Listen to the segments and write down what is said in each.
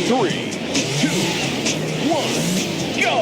Three, two, one, go!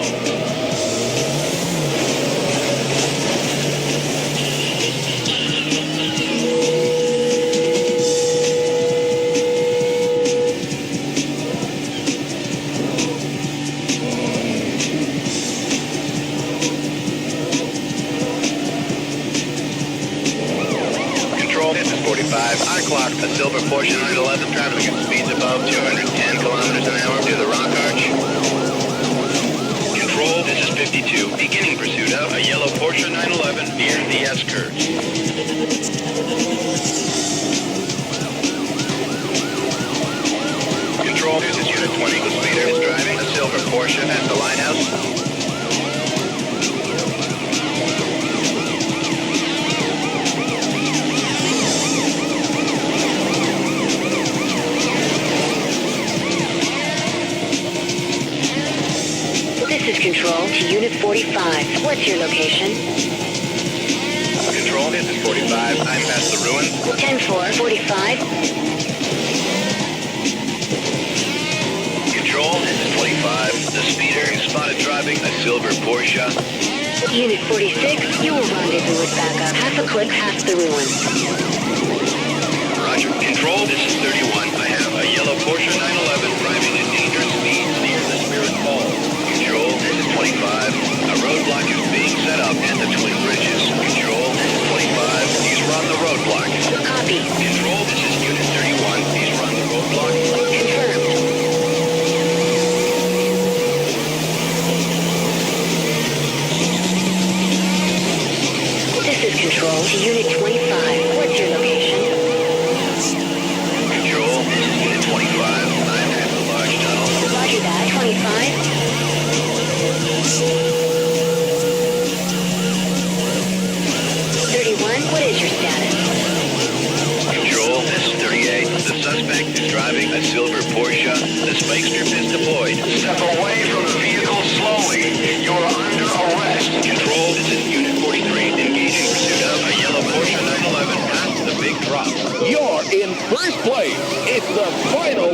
I clocked a silver Porsche 911 traveling at speeds above 210 kilometers an hour near the Rock Arch. Control, this is 52. Beginning pursuit of a yellow Porsche 911 near the S-curve. Control, this is Unit 20. The speeder is driving a silver Porsche at the lighthouse. This is Control to Unit 45. What's your location? Control, this is 45. I'm past the ruins. 10-4, 45. Control, this is 25. The speeder is spotted driving a silver Porsche. Unit 46, you will rendezvous with backup. Half a click past the ruins. Roger. Control, this is 31. I have a yellow Porsche 911 driving at dangerous speeds near the Spirit Falls. Control, this is 25. A roadblock is being set up at the Twin Bridges. Control, this is 25. He's run the roadblock. Copy. Control, this is Unit 31. He's run the roadblock. Confirmed. This is Control to Unit 25. What's your location? Control, this is Unit 25. I'm at the large tunnel. Roger that, 25. 31, what is your status? Control, this is 38. The suspect is driving a silver Porsche. The spike strip is deployed. Step away from the vehicle slowly. You are under arrest. Control, this is Unit 43. Engaging pursuit of a yellow Porsche 911 past the big drop. You're in first place. It's the final